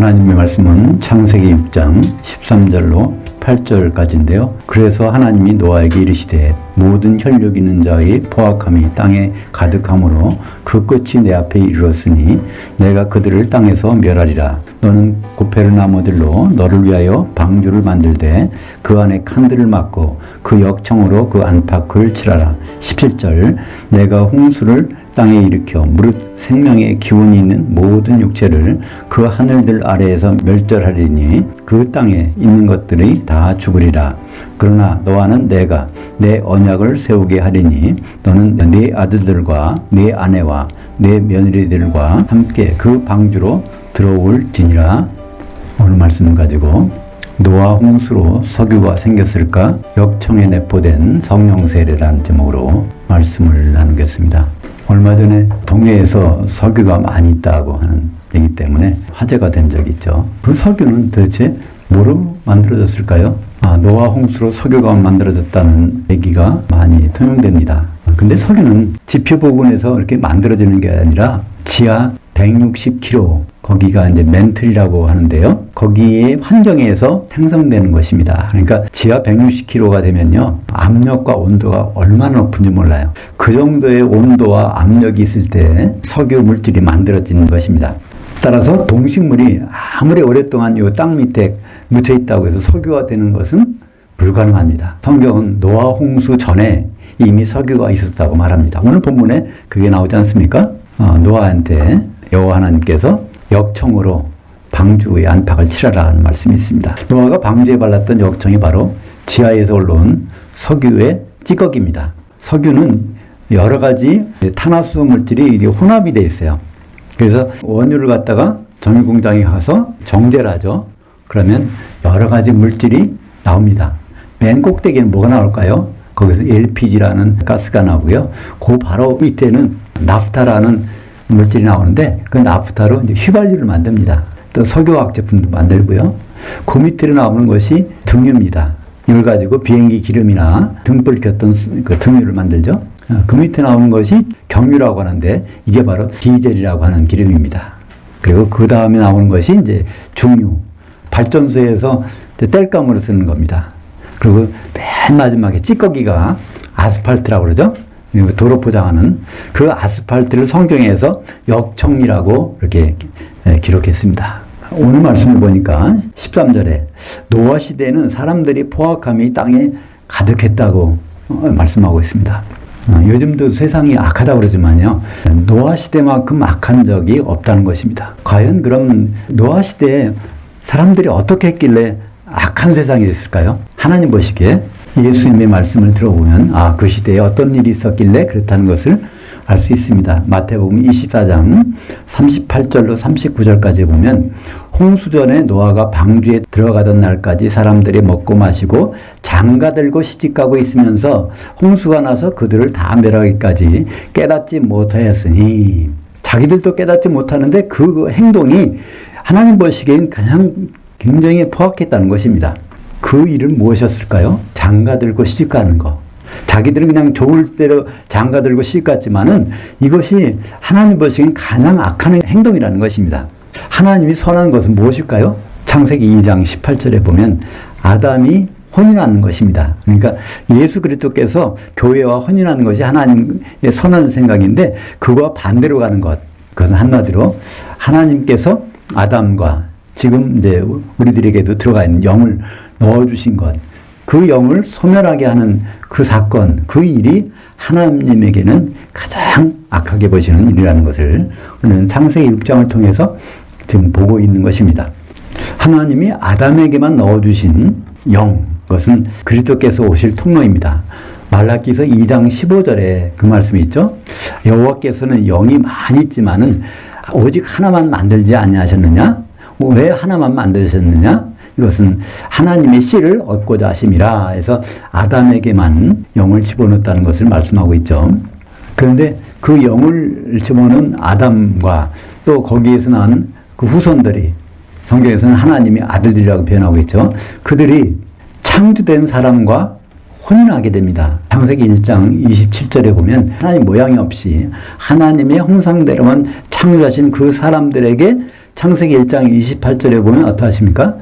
하나님의 말씀은 창세기 6장 13절로 8절까지인데요. 그래서 하나님이 노아에게 이르시되 모든 혈육 있는 자의 포악함이 땅에 가득함으로 그 끝이 내 앞에 이르렀으니 내가 그들을 땅에서 멸하리라. 너는 고페르 나무들로 너를 위하여 방주를 만들되 그 안에 칸들을 막고 그 역청으로 그 안팎을 칠하라. 17절 내가 홍수를 땅에 일으켜 무릇 생명의 기운이 있는 모든 육체를 그 하늘들 아래에서 멸절하리니 그 땅에 있는 것들이 다 죽으리라. 그러나 너와는 내가 내 언약을 세우게 하리니 너는 네 아들들과 네 아내와 네 며느리들과 함께 그 방주로 들어올지니라. 오늘 말씀을 가지고 노아 홍수로 석유가 생겼을까? 역청에 내포된 성령 세례라는 제목으로 말씀을 나누겠습니다. 얼마 전에 동해에서 석유가 많이 있다고 하는 얘기 때문에 화제가 된 적이 있죠. 그 석유는 도대체 뭐로 만들어졌을까요? 노아 홍수로 석유가 만들어졌다는 얘기가 많이 통용됩니다. 근데 석유는 지표부근에서 이렇게 만들어지는 게 아니라 지하 160km, 거기가 이제 멘틀이라고 하는데요. 거기에 환경에서 생성되는 것입니다. 그러니까 지하 160km가 되면요, 압력과 온도가 얼마나 높은지 몰라요. 그 정도의 온도와 압력이 있을 때 석유 물질이 만들어지는 것입니다. 따라서 동식물이 아무리 오랫동안 이 땅 밑에 묻혀 있다고 해서 석유가 되는 것은 불가능합니다. 성경은 노아 홍수 전에 이미 석유가 있었다고 말합니다. 오늘 본문에 그게 나오지 않습니까? 노아한테 여호와 하나님께서 역청으로 방주의 안팎을 칠하라는 말씀이 있습니다. 노아가 방주에 발랐던 역청이 바로 지하에서 올라온 석유의 찌꺼기입니다. 석유는 여러 가지 탄화수 물질이 혼합이 되어 있어요. 그래서 원유를 갖다가 정유 공장에 가서 정제를 하죠. 그러면 여러 가지 물질이 나옵니다. 맨 꼭대기에는 뭐가 나올까요? 거기서 LPG라는 가스가 나오고요. 그 바로 밑에는 나프타라는 물질이 나오는데 그 나프타로 이제 휘발유를 만듭니다. 또 석유화학 제품도 만들고요. 그 밑으로 나오는 것이 등유입니다. 이걸 가지고 비행기 기름이나 등불 켰던 그 등유를 만들죠. 그 밑에 나오는 것이 경유라고 하는데 이게 바로 디젤이라고 하는 기름입니다. 그리고 그 다음에 나오는 것이 이제 중유, 발전소에서 땔감으로 쓰는 겁니다. 그리고 맨 마지막에 찌꺼기가 아스팔트라고 그러죠. 도로 포장하는 그 아스팔트를 성경에서 역청이라고 이렇게 기록했습니다. 오늘 말씀을 보니까 13절에 노아 시대에는 사람들이 포악함이 땅에 가득했다고 말씀하고 있습니다. 요즘도 세상이 악하다고 그러지만요, 노아 시대만큼 악한 적이 없다는 것입니다. 과연 그럼 노아 시대에 사람들이 어떻게 했길래 악한 세상이 됐을까요? 하나님 보시기에 예수님의 말씀을 들어보면 그 시대에 어떤 일이 있었길래 그렇다는 것을 알 수 있습니다. 마태복음 24장 38절로 39절까지 보면 홍수 전에 노아가 방주에 들어가던 날까지 사람들이 먹고 마시고 장가들고 시집가고 있으면서 홍수가 나서 그들을 다 멸하기까지 깨닫지 못하였으니, 자기들도 깨닫지 못하는데 그 행동이 하나님 보시기엔 가장 굉장히 포악했다는 것입니다. 그 일은 무엇이었을까요? 장가들고 시집가는 거. 자기들은 그냥 좋을 대로 장가들고 시집갔지만은 이것이 하나님 보시기엔 가장 악한 행동이라는 것입니다. 하나님이 선한 것은 무엇일까요? 창세기 2장 18절에 보면 아담이 혼인하는 것입니다. 그러니까 예수 그리스도께서 교회와 혼인하는 것이 하나님의 선한 생각인데 그거와 반대로 가는 것. 그것은 한마디로 하나님께서 아담과 지금 이제 우리들에게도 들어가 있는 영을 넣어주신 것, 그 영을 소멸하게 하는 그 사건, 그 일이 하나님에게는 가장 악하게 보시는 일이라는 것을 우리는 창세기 6장을 통해서 지금 보고 있는 것입니다. 하나님이 아담에게만 넣어주신 영, 그것은 그리스도께서 오실 통로입니다. 말라기서 2장 15절에 그 말씀이 있죠. 여호와께서는 영이 많이 있지만은 오직 하나만 만들지 아니하셨느냐? 왜 하나만 만드셨느냐? 이것은 하나님의 씨를 얻고자 하심이라 해서 아담에게만 영을 집어넣었다는 것을 말씀하고 있죠. 그런데 그 영을 집어넣은 아담과 또 거기에서 난 그 후손들이, 성경에서는 하나님의 아들들이라고 표현하고 있죠. 그들이 창조된 사람과 혼인하게 됩니다. 창세기 1장 27절에 보면 하나님 모양이 없이 하나님의 형상대로만 창조하신 그 사람들에게 창세기 1장 28절에 보면 어떠하십니까?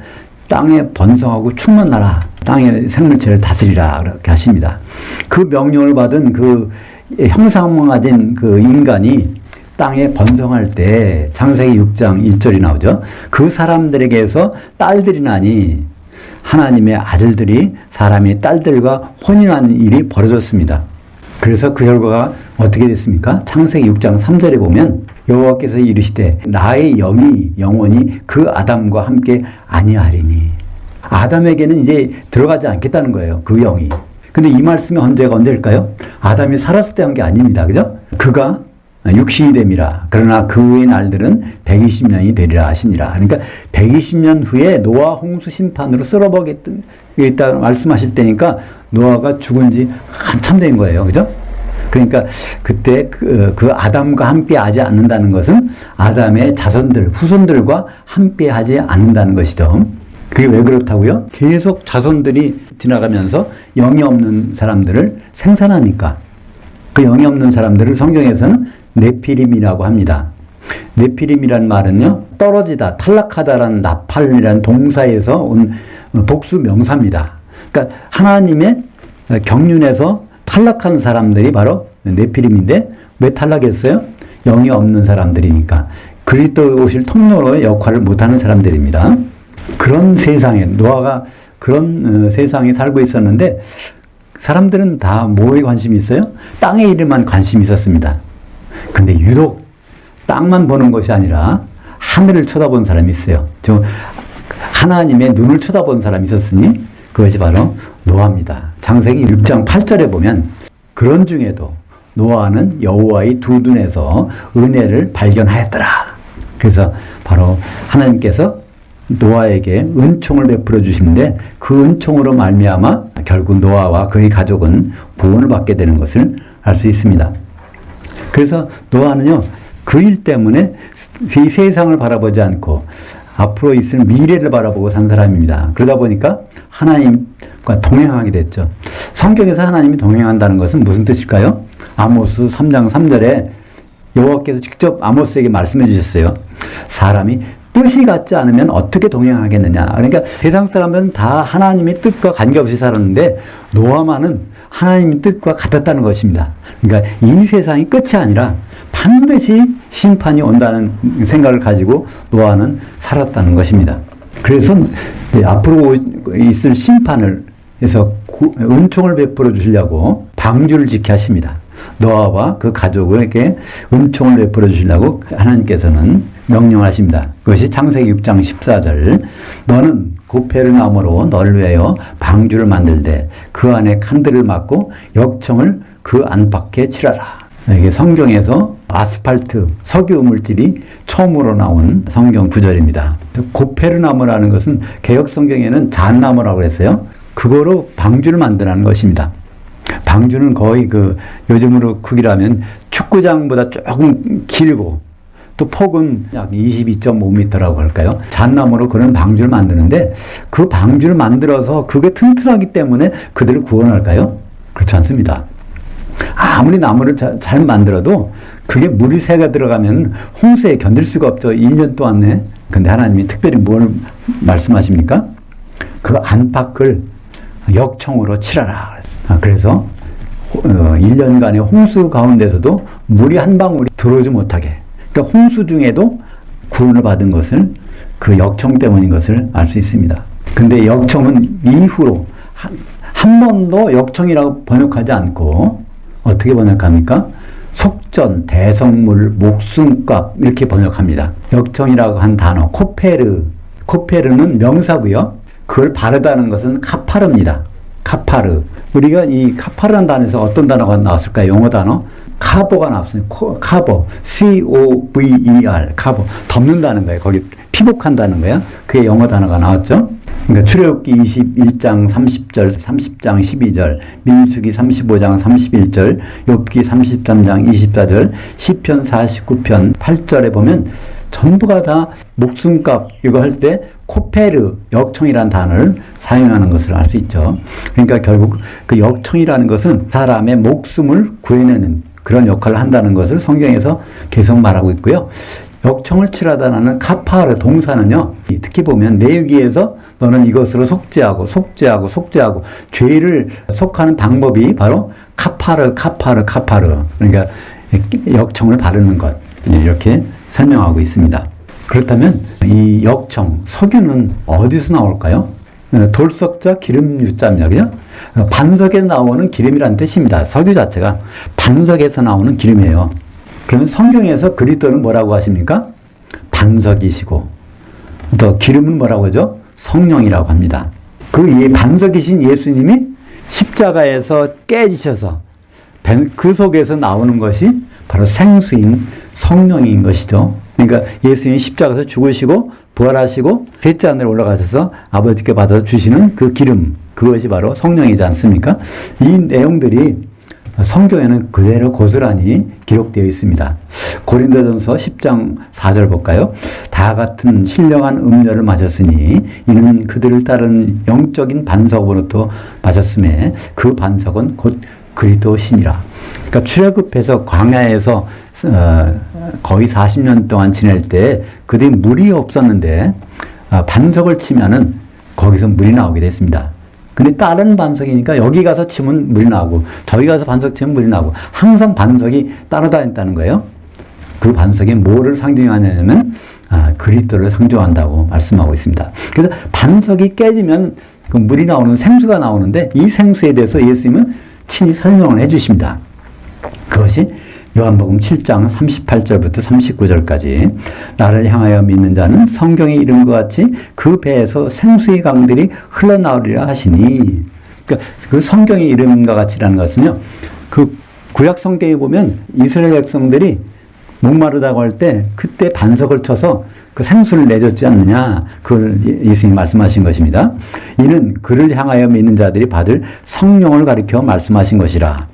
땅에 번성하고 충만하라. 땅의 생물체를 다스리라. 그렇게 하십니다. 그 명령을 받은 그 형상만 가진 그 인간이 땅에 번성할 때 창세기 6장 1절이 나오죠. 그 사람들에게서 딸들이 나니 하나님의 아들들이 사람의 딸들과 혼인하는 일이 벌어졌습니다. 그래서 그 결과가 어떻게 됐습니까? 창세기 6장 3절에 보면 여호와께서 이르시되 나의 영이 영원히 그 아담과 함께 아니하리니. 아담에게는 이제 들어가지 않겠다는 거예요. 그 영이. 근데 이 말씀의 언제가 언제일까요? 아담이 살았을 때 한 게 아닙니다. 그죠? 그가 육신이 됨이라. 그러나 그 후의 날들은 120년이 되리라 하시니라. 그러니까 120년 후에 노아 홍수 심판으로 썰어버리겠다 말씀하실 때니까 노아가 죽은 지 한참 된 거예요. 그죠? 그러니까 그때 그 아담과 함께 하지 않는다는 것은 아담의 자손들, 후손들과 함께 하지 않는다는 것이죠. 그게 왜 그렇다고요? 계속 자손들이 지나가면서 영이 없는 사람들을 생산하니까. 그 영이 없는 사람들을 성경에서는 네피림이라고 합니다. 네피림이란 말은요, 떨어지다, 탈락하다라는 나팔이라는 동사에서 온 복수 명사입니다. 그러니까 하나님의 경륜에서 탈락한 사람들이 바로 네피림인데 왜 탈락했어요? 영이 없는 사람들이니까. 그리스도 오실 통로의 역할을 못하는 사람들입니다. 그런 세상에, 노아가 그런 세상에 살고 있었는데 사람들은 다 뭐에 관심이 있어요? 땅의 일에만 관심이 있었습니다. 근데 유독 땅만 보는 것이 아니라 하늘을 쳐다본 사람이 있어요. 하나님의 눈을 쳐다본 사람이 있었으니 그것이 바로 노아입니다. 창세기 6장 8절에 보면 그런 중에도 노아는 여호와의 두 눈에서 은혜를 발견하였더라. 그래서 바로 하나님께서 노아에게 은총을 베풀어 주시는데 그 은총으로 말미암아 결국 노아와 그의 가족은 구원을 받게 되는 것을 알 수 있습니다. 그래서 노아는요, 그 일 때문에 이 세상을 바라보지 않고 앞으로 있을 미래를 바라보고 산 사람입니다. 그러다 보니까 하나님과 동행하게 됐죠. 성경에서 하나님이 동행한다는 것은 무슨 뜻일까요? 아모스 3장 3절에 여호와께서 직접 아모스에게 말씀해 주셨어요. 사람이 뜻이 같지 않으면 어떻게 동행하겠느냐. 그러니까 세상 사람들은 다 하나님의 뜻과 관계없이 살았는데 노아만은 하나님의 뜻과 같았다는 것입니다. 그러니까 이 세상이 끝이 아니라 반드시 심판이 온다는 생각을 가지고 노아는 살았다는 것입니다. 그래서 앞으로 있을 심판을 해서 은총을 베풀어 주시려고 방주를 지켜 하십니다. 노아와 그 가족에게 은총을 베풀어 주시려고 하나님께서는 명령하십니다. 그것이 창세기 6장 14절. 너는 고페르나무로 너를 위하여 방주를 만들되 그 안에 칸들을 막고 역청을 그 안팎에 칠하라. 이게 성경에서 아스팔트, 석유 물질이 처음으로 나온 성경 구절입니다. 고페르나무라는 것은 개역 성경에는 잣나무라고 했어요. 그거로 방주를 만드라는 것입니다. 방주는 거의 요즘으로 크기라면 축구장보다 조금 길고 또 폭은 약 22.5m라고 할까요? 잣나무로 그런 방주를 만드는데 그 방주를 만들어서 그게 튼튼하기 때문에 그들을 구원할까요? 그렇지 않습니다. 아무리 나무를 잘 만들어도 그게 물이 새가 들어가면 홍수에 견딜 수가 없죠. 1년 동안에. 근데 하나님이 특별히 뭘 말씀하십니까? 그 안팎을 역청으로 칠하라. 그래서 1년간의 홍수 가운데서도 물이 한 방울이 들어오지 못하게. 그러니까 홍수 중에도 구원을 받은 것을 그 역청 때문인 것을 알 수 있습니다. 근데 역청은 이후로 한 번도 역청이라고 번역하지 않고 어떻게 번역합니까? 속전, 대성물, 목숨값 이렇게 번역합니다. 역청이라고 한 단어 코페르는 명사고요. 그걸 바르다는 것은 카파르입니다. 카파르. 우리가 이 카파르라는 단어에서 어떤 단어가 나왔을까요? 영어 단어? 카보가 나왔습니다. 카보. C-O-V-E-R. 카보. 덮는다는 거예요. 거기 피복한다는 거예요. 그게 영어 단어가 나왔죠. 그러니까 출애굽기 21장 30절, 30장 12절, 민수기 35장 31절, 욥기 33장 24절, 시편 49편 8절에 보면 전부가 다 목숨값 이거 할 때 코페르, 역청이라는 단어를 사용하는 것을 알 수 있죠. 그러니까 결국 그 역청이라는 것은 사람의 목숨을 구해내는 그런 역할을 한다는 것을 성경에서 계속 말하고 있고요. 역청을 칠하다라는 카파르 동사는요, 특히 보면 레위기에서 너는 이것으로 속죄하고 죄를 속하는 방법이 바로 카파르. 그러니까 역청을 바르는 것, 이렇게 설명하고 있습니다. 그렇다면 이 역청, 석유는 어디서 나올까요? 돌석자 기름 유자입니다. 그죠? 반석에서 나오는 기름이라는 뜻입니다. 석유 자체가 반석에서 나오는 기름이에요. 그러면 성경에서 그리스도는 뭐라고 하십니까? 반석이시고, 또 기름은 뭐라고 하죠? 성령이라고 합니다. 이 반석이신 예수님이 십자가에서 깨지셔서 그 속에서 나오는 것이 바로 생수인 성령인 것이죠. 그러니까 예수님이 십자가에서 죽으시고 부활하시고 셋째 하늘에 올라가셔서 아버지께 받아 주시는 그 기름, 그것이 바로 성령이지 않습니까? 이 내용들이 성경에는 그대로 고스란히 기록되어 있습니다. 고린도전서 10장 4절 볼까요? 다 같은 신령한 음료를 마셨으니 이는 그들을 따르는 영적인 반석으로부터 마셨음에 그 반석은 곧 그리스도시니라. 그러니까 출애굽해서 광야에서 거의 40년 동안 지낼 때 그들이 물이 없었는데 반석을 치면은 거기서 물이 나오게 됐습니다. 근데 다른 반석이니까 여기 가서 치면 물이 나오고 저기 가서 반석 치면 물이 나오고 항상 반석이 따라다녔다는 거예요. 그 반석이 뭐를 상징하냐면 그리스도를 상징한다고 말씀하고 있습니다. 그래서 반석이 깨지면 그 물이 나오는 생수가 나오는데 이 생수에 대해서 예수님은 친히 설명을 해주십니다. 그것이 요한복음 7장 38절부터 39절까지 나를 향하여 믿는 자는 성경에 이른 것 같이 그 배에서 생수의 강들이 흘러나오리라 하시니, 그러니까 그 성경에 이른 것 같이라는 것은요, 그 구약 성경에 보면 이스라엘 백성들이 목마르다고 할 때 그때 반석을 쳐서 그 생수를 내줬지 않느냐, 그걸 예수님이 말씀하신 것입니다. 이는 그를 향하여 믿는 자들이 받을 성령을 가리켜 말씀하신 것이라.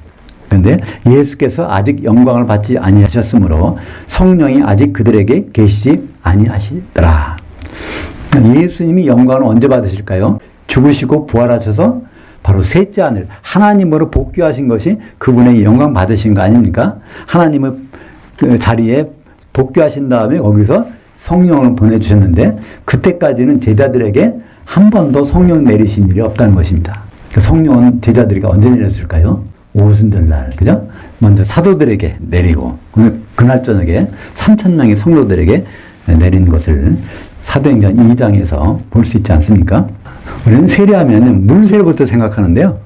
그런데 예수께서 아직 영광을 받지 아니하셨으므로 성령이 아직 그들에게 계시지 아니하시더라. 예수님이 영광을 언제 받으실까요? 죽으시고 부활하셔서 바로 셋째 하늘 하나님으로 복귀하신 것이 그분의 영광 받으신 거 아닙니까? 하나님의 그 자리에 복귀하신 다음에 거기서 성령을 보내주셨는데 그때까지는 제자들에게 한 번도 성령 내리신 일이 없다는 것입니다. 그 성령은 제자들에게 언제 내렸을까요? 오순절날, 그죠? 먼저 사도들에게 내리고, 그날 저녁에 3,000명의 성도들에게 내린 것을 사도행전 2장에서 볼 수 있지 않습니까? 우리는 세례하면 물세례부터 생각하는데요.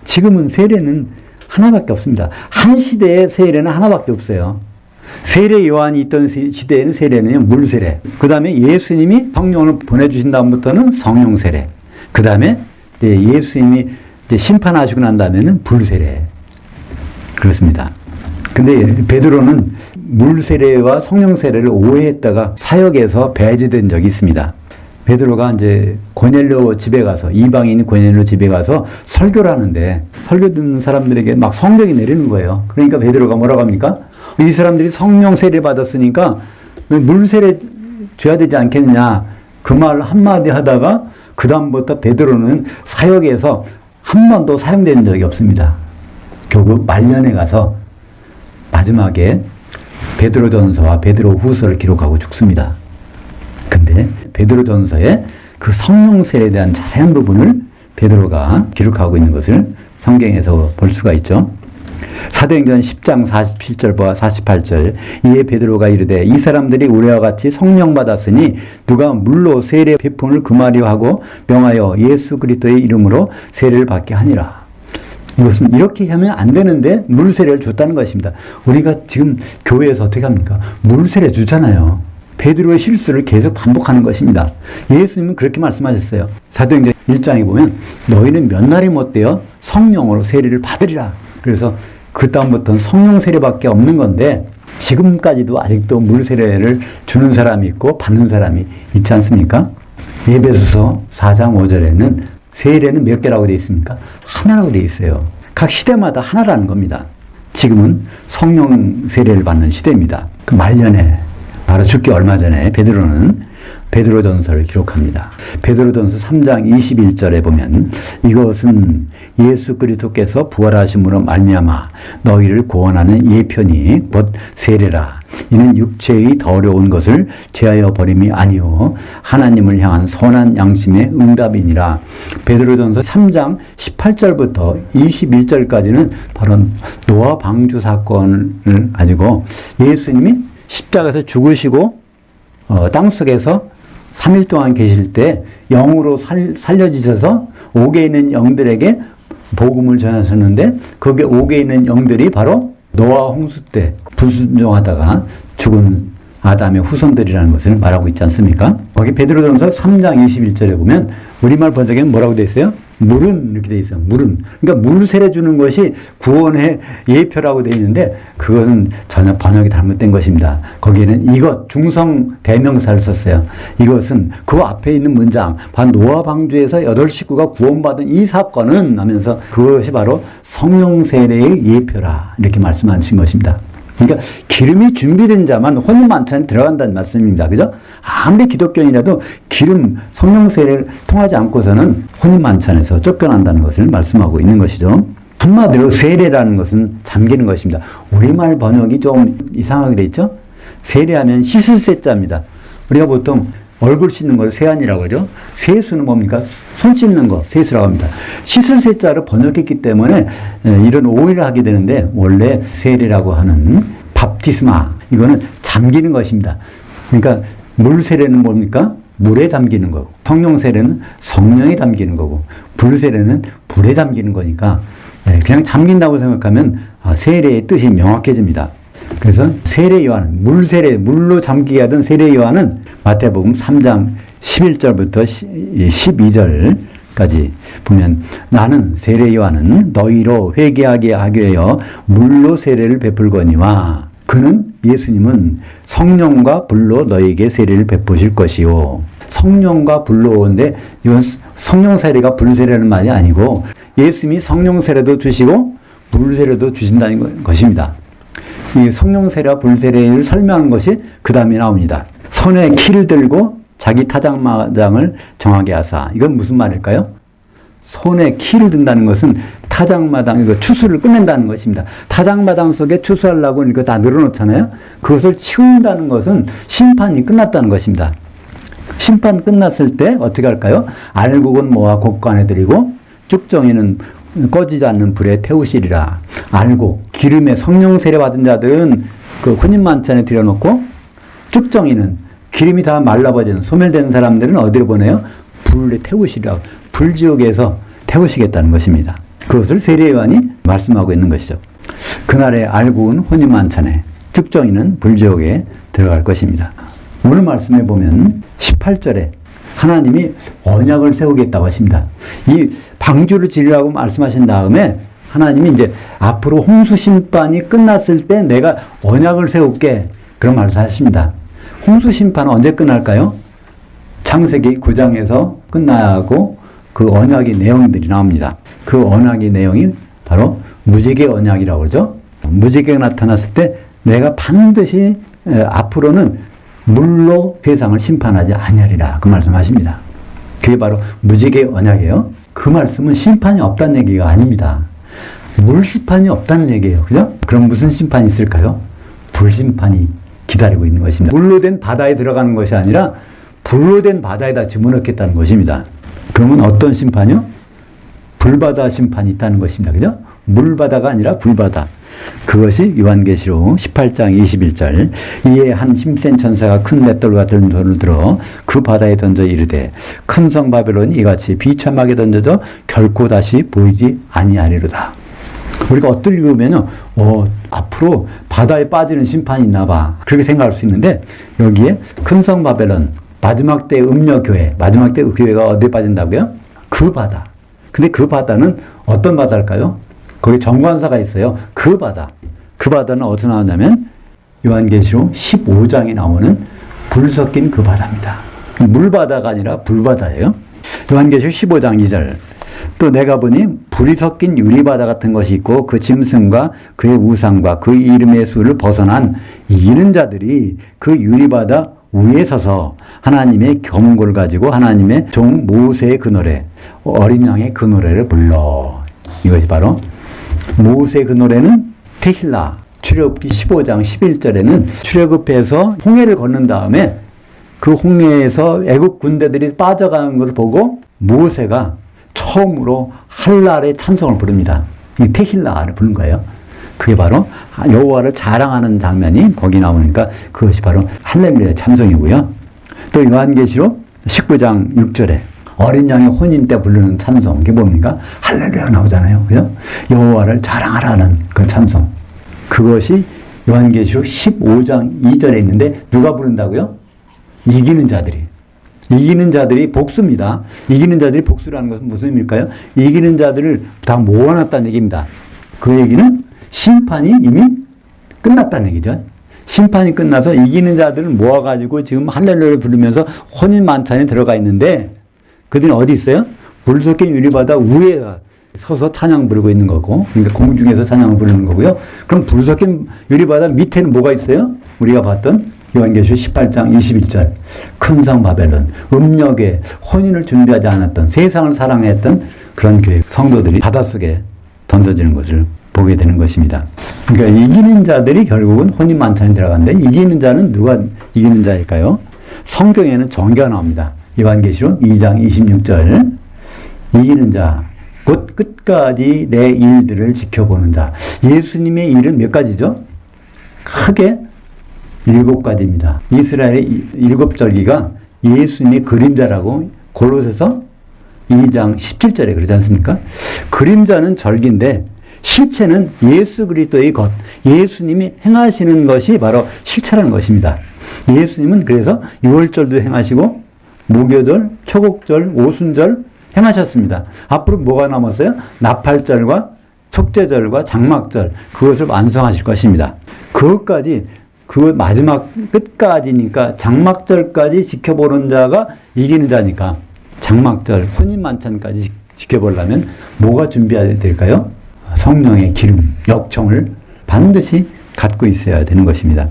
지금은 세례는 하나밖에 없습니다. 한 시대에 세례는 하나밖에 없어요. 세례 요한이 있던 시대에는 세례는요, 물세례. 그 다음에 예수님이 성령을 보내주신 다음부터는 성령 세례. 그 다음에 예수님이 이제 심판하시고 난 다음에는 불세례. 그렇습니다. 근데 베드로는 물세례와 성령세례를 오해했다가 사역에서 배제된 적이 있습니다. 베드로가 이제 고넬료 집에 가서, 이방인 고넬료 집에 가서 설교를 하는데 설교 듣는 사람들에게 막 성령이 내리는 거예요. 그러니까 베드로가 뭐라고 합니까? 이 사람들이 성령 세례 받았으니까 물세례 줘야 되지 않겠느냐. 그 말 한마디 하다가 그다음부터 베드로는 사역에서 한 번도 사용된 적이 없습니다. 결국 말년에 가서 마지막에 베드로전서와 베드로후서를 기록하고 죽습니다. 근데 베드로전서에 그 성령 세례에 대한 자세한 부분을 베드로가 기록하고 있는 것을 성경에서 볼 수가 있죠. 사도행전 10장 47절과 48절 이에 베드로가 이르되 이 사람들이 우리와 같이 성령 받았으니 누가 물로 세례 베품을 금하려 하고 명하여 예수 그리스도의 이름으로 세례를 받게 하니라. 이것은 이렇게 하면 안 되는데 물세례를 줬다는 것입니다. 우리가 지금 교회에서 어떻게 합니까? 물세례 주잖아요. 베드로의 실수를 계속 반복하는 것입니다. 예수님은 그렇게 말씀하셨어요. 사도행전 1장에 보면 너희는 몇 날이 못되어 성령으로 세례를 받으리라. 그래서 그 다음부터는 성령 세례밖에 없는 건데 지금까지도 아직도 물 세례를 주는 사람이 있고 받는 사람이 있지 않습니까? 에베소서 4장 5절에는 세례는 몇 개라고 되어 있습니까? 하나라고 되어 있어요. 각 시대마다 하나라는 겁니다. 지금은 성령 세례를 받는 시대입니다. 그 말년에 바로 죽기 얼마 전에 베드로는 베드로전서를 기록합니다. 베드로전서 3장 21절에 보면 이것은 예수 그리스도께서 부활하심으로 말미암아 너희를 구원하는 예편이 곧 세례라. 이는 육체의 더러운 것을 죄하여 버림이 아니요 하나님을 향한 선한 양심의 응답이니라. 베드로전서 3장 18절부터 21절까지는 바로 노아 방주 사건을 가지고 예수님이 십자가에서 죽으시고 땅속에서 3일 동안 계실 때 영으로 살려지셔서 옥에 있는 영들에게 복음을 전하셨는데 거기에 옥에 있는 영들이 바로 노아 홍수 때 불순종하다가 죽은 아담의 후손들이라는 것을 말하고 있지 않습니까? 거기 베드로전서 3장 21절에 보면 우리말 번역에는 뭐라고 되어 있어요? 물은 이렇게 되어 있어요. 물은. 그러니까 물 세례 주는 것이 구원의 예표라고 되어 있는데 그것은 전혀 번역이 잘못된 것입니다. 거기에는 이것 중성 대명사를 썼어요. 이것은 그 앞에 있는 문장 반 노아 방주에서 8 식구가 구원받은 이 사건은 하면서 그것이 바로 성령 세례의 예표라 이렇게 말씀하신 것입니다. 그러니까 기름이 준비된 자만 혼인 만찬에 들어간다는 말씀입니다. 그죠? 아무리 기독교인이라도 기름 성령 세례를 통하지 않고서는 혼인 만찬에서 쫓겨난다는 것을 말씀하고 있는 것이죠. 한마디로 세례라는 것은 잠기는 것입니다. 우리말 번역이 좀 이상하게 돼 있죠? 세례하면 씻을 세자입니다. 우리가 보통 얼굴 씻는 걸 세안이라고 하죠. 세수는 뭡니까? 손 씻는 거 세수라고 합니다. 씻을 세자로 번역했기 때문에 이런 오해를 하게 되는데 원래 세례라고 하는 밥티스마 이거는 잠기는 것입니다. 그러니까 물 세례는 뭡니까? 물에 잠기는 거고 성령 세례는 성령에 잠기는 거고 불 세례는 불에 잠기는 거니까 그냥 잠긴다고 생각하면 세례의 뜻이 명확해집니다. 그래서 세례 요한은 물 세례, 물로 잠기게 하던 세례 요한은 마태복음 3장 11절부터 12절까지 보면 나는 세례 요한은 너희로 회개하게 하기 위하여 물로 세례를 베풀거니와 그는 예수님은 성령과 불로 너희에게 세례를 베푸실 것이요. 성령과 불로인데 이건 성령 세례가 불 세례는 말이 아니고 예수님이 성령 세례도 주시고 불 세례도 주신다는 것입니다. 이 성령 세례와 불 세례를 설명한 것이 그 다음에 나옵니다. 손에 키를 들고 자기 타작마당을 정하게 하사. 이건 무슨 말일까요? 손에 키를 든다는 것은 타작마당, 추수를 끝낸다는 것입니다. 타작마당 속에 추수하려고 이거 다 늘어놓잖아요. 그것을 치운다는 것은 심판이 끝났다는 것입니다. 심판 끝났을 때 어떻게 할까요? 알곡은 모아 곡간에 들이고 쭉정이는 꺼지지 않는 불에 태우시리라. 알곡, 기름에 성령 세례 받은 자들은 그 혼인만찬에 들여놓고 쭉정이는 기름이 다 말라버진 소멸된 사람들은 어디로 보내요? 불에 태우시리라. 불지옥에서 태우시겠다는 것입니다. 그것을 세례 요한이 말씀하고 있는 것이죠. 그날의 알곡은 혼인만찬에 쭉정이는 불지옥에 들어갈 것입니다. 오늘 말씀에 보면 18절에 하나님이 언약을 세우겠다고 하십니다. 이 방주를 지으라고 말씀하신 다음에 하나님이 이제 앞으로 홍수 심판이 끝났을 때 내가 언약을 세울게 그런 말씀하십니다. 홍수 심판은 언제 끝날까요? 창세기 9장에서 끝나고 그 언약의 내용들이 나옵니다. 그 언약의 내용이 바로 무지개 언약이라고 그러죠. 무지개가 나타났을 때 내가 반드시 앞으로는 물로 세상을 심판하지 아니하리라 그 말씀하십니다. 그게 바로 무지개 언약이에요. 그 말씀은 심판이 없다는 얘기가 아닙니다. 물 심판이 없다는 얘기예요. 그죠? 그럼 무슨 심판이 있을까요? 불 심판이 기다리고 있는 것입니다. 물로 된 바다에 들어가는 것이 아니라 불로 된 바다에다 집어넣겠다는 것입니다. 그러면 어떤 심판이요? 불바다 심판이 있다는 것입니다. 그죠? 물바다가 아니라 불바다. 그것이 요한계시록 18장 21절 이에 한 힘센 천사가 큰 맷돌 같은 돌을 들어 그 바다에 던져 이르되 큰 성 바벨론이 이같이 비참하게 던져져 결코 다시 보이지 아니하리로다. 우리가 엇들 읽으면요 앞으로 바다에 빠지는 심판이 있나 봐 그렇게 생각할 수 있는데 여기에 큰 성 바벨론 마지막 때 음녀교회 마지막 때 교회가 어디에 빠진다고요? 그 바다. 근데 그 바다는 어떤 바다일까요? 거기 정관사가 있어요. 그 바다. 그 바다는 어디서 나오냐면 요한계시록 15장에 나오는 불 섞인 그 바다입니다. 물바다가 아니라 불바다예요. 요한계시록 15장 2절. 또 내가 보니 불이 섞인 유리바다 같은 것이 있고 그 짐승과 그의 우상과 그 이름의 수를 벗어난 이른 자들이 그 유리바다 위에 서서 하나님의 경고를 가지고 하나님의 종 모세의 그 노래, 어린 양의 그 노래를 불러. 이것이 바로 모세의 그 노래는 테힐라. 출애굽기 15장 11절에는 출애굽해서 홍해를 건넌 다음에 그 홍해에서 애국 군대들이 빠져가는 것을 보고 모세가 처음으로 할랄의 찬송을 부릅니다. 이 테힐라를 부른 거예요. 그게 바로 여호와를 자랑하는 장면이 거기 나오니까 그것이 바로 할렐루야 찬송이고요. 또 요한계시록 19장 6절에 어린 양의 혼인 때 부르는 찬송, 그게 뭡니까? 할렐루야 나오잖아요. 그죠? 여호와를 자랑하라는 그 찬송. 그것이 요한계시록 15장 2절에 있는데 누가 부른다고요? 이기는 자들이. 이기는 자들이 복수입니다. 이기는 자들이 복수라는 것은 무슨 의미일까요? 이기는 자들을 다 모아놨다는 얘기입니다. 그 얘기는 심판이 이미 끝났다는 얘기죠. 심판이 끝나서 이기는 자들을 모아가지고 지금 할렐루야를 부르면서 혼인 만찬에 들어가 있는데 그들은 어디 있어요? 물 섞인 유리바다 위에 서서 찬양 부르고 있는 거고, 그러니까 공중에서 찬양을 부르는 거고요. 그럼 불 섞인 유리바다 밑에는 뭐가 있어요? 우리가 봤던 요한계시록 18장 21절 큰 성 바벨론, 음력에 혼인을 준비하지 않았던 세상을 사랑했던 그런 교회 성도들이 바닷속에 던져지는 것을 보게 되는 것입니다. 그러니까 이기는 자들이 결국은 혼인 만찬에 들어가는데 이기는 자는 누가 이기는 자일까요? 성경에는 정의가 나옵니다. 요한계시록 2장 26절 이기는 자 곧 끝까지 내 일들을 지켜보는 자. 예수님의 일은 몇 가지죠? 크게 7가지입니다. 이스라엘의 7절기가 예수님의 그림자라고 골로새서 2장 17절에 그러지 않습니까? 그림자는 절기인데 실체는 예수 그리스도의 것, 예수님이 행하시는 것이 바로 실체라는 것입니다. 예수님은 그래서 6월절도 행하시고 무교절, 초곡절, 오순절 행하셨습니다. 앞으로 뭐가 남았어요? 나팔절과 속죄절과 장막절, 그것을 완성하실 것입니다. 그것까지, 그 마지막 끝까지니까 장막절까지 지켜보는 자가 이기는 자니까 장막절, 혼인만찬까지 지켜보려면 뭐가 준비해야 될까요? 성령의 기름, 역청을 반드시 갖고 있어야 되는 것입니다.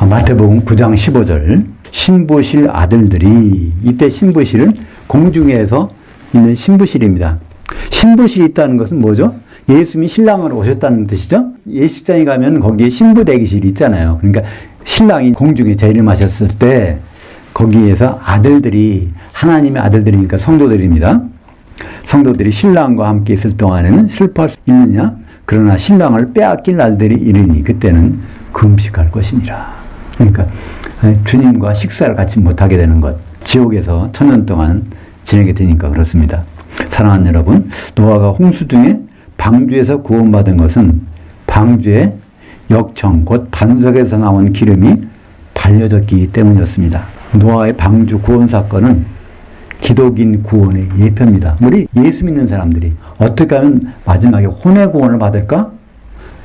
마태복음 9장 15절 신부실 아들들이, 이때 신부실은 공중에서 있는 신부실입니다. 신부실이 있다는 것은 뭐죠? 예수님이 신랑으로 오셨다는 뜻이죠. 예식장에 가면 거기에 신부 대기실이 있잖아요. 그러니까 신랑이 공중에 재림하셨을 때 거기에서 아들들이, 하나님의 아들들이니까 성도들입니다. 성도들이 신랑과 함께 있을 동안에는 슬퍼할 수 있느냐? 그러나 신랑을 빼앗길 날들이 이르니 그때는 금식할 것이니라. 그러니까 주님과 식사를 같이 못하게 되는 것, 지옥에서 1000년 동안 지내게 되니까 그렇습니다. 사랑하는 여러분, 노아가 홍수 중에 방주에서 구원받은 것은 방주의 역청, 곧 반석에서 나온 기름이 발려졌기 때문이었습니다. 노아의 방주 구원 사건은 기독인 구원의 예표입니다. 우리 예수 믿는 사람들이 어떻게 하면 마지막에 혼의 구원을 받을까?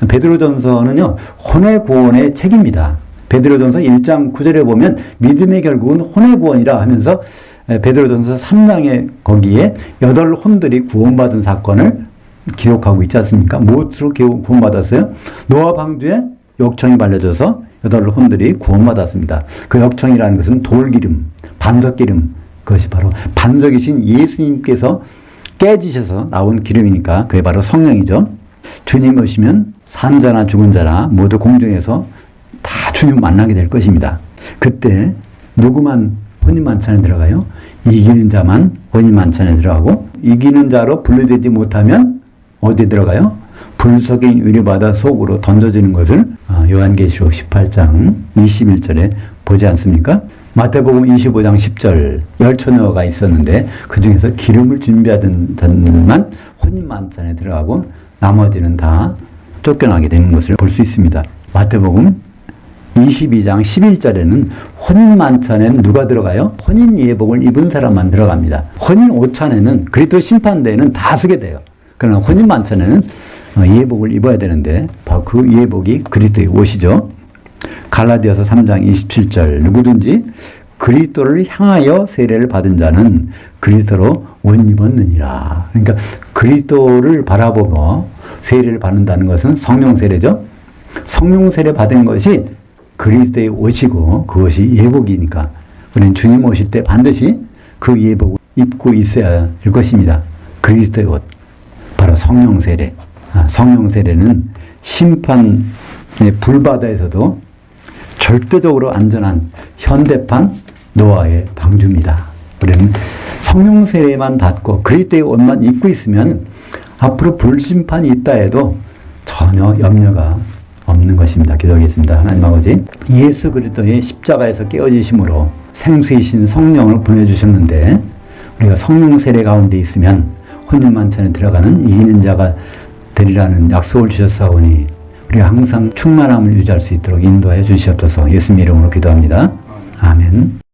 베드로전서는요, 혼의 구원의 책입니다. 베드로전서 1장 9절에 보면 믿음의 결국은 혼의 구원이라 하면서 베드로전서 3장에 거기에 8혼들이 구원받은 사건을 기록하고 있지 않습니까? 무엇으로 구원받았어요? 노아 방주에 역청이 발려져서 8혼들이 구원받았습니다. 그 역청이라는 것은 돌기름, 반석기름, 그것이 바로 반석이신 예수님께서 깨지셔서 나온 기름이니까 그게 바로 성령이죠. 주님 오시면 산 자나 죽은 자나 모두 공중에서 다 주님 만나게 될 것입니다. 그때 누구만 혼인만찬에 들어가요? 이기는 자만 혼인만찬에 들어가고, 이기는 자로 분류되지 못하면 어디에 들어가요? 불석인 유리바다 속으로 던져지는 것을 요한계시록 18장 21절에 보지 않습니까? 마태복음 25장 10절 열처녀가 있었는데 그 중에서 기름을 준비하던 자만 혼인만찬에 들어가고 나머지는 다 쫓겨나게 되는 것을 볼 수 있습니다. 마태복음 22장 11절에는 혼인만찬에는 누가 들어가요? 혼인 예복을 입은 사람만 들어갑니다. 혼인 오찬에는 그리스도 심판대에는 다 쓰게 돼요. 그러나 혼인만찬에는 예복을 입어야 되는데 바로 그 예복이 그리스도의 옷이죠. 갈라디아서 3장 27절 누구든지 그리스도를 향하여 세례를 받은 자는 그리스도로 옷 입었느니라. 그러니까 그리스도를 바라보고 세례를 받는다는 것은 성령 세례죠. 성령 세례 받은 것이 그리스도의 옷이고 그것이 예복이니까 우리는 주님 오실 때 반드시 그 예복을 입고 있어야 할 것입니다. 그리스도의 옷, 바로 성령 세례. 성령 세례는 심판의 불바다에서도 절대적으로 안전한 현대판 노아의 방주입니다. 우리는 성령 세례만 받고 그리스도의 옷만 입고 있으면 앞으로 불심판이 있다 해도 전혀 염려가 없는 것입니다. 기도하겠습니다. 하나님 아버지, 예수 그리스도의 십자가에서 깨어지심으로 생수이신 성령을 보내주셨는데 우리가 성령 세례 가운데 있으면 혼인만찬에 들어가는 이기는 자가 되리라는 약속을 주셨사오니 우리가 항상 충만함을 유지할 수 있도록 인도하여 주시옵소서. 예수님 이름으로 기도합니다. 아멘.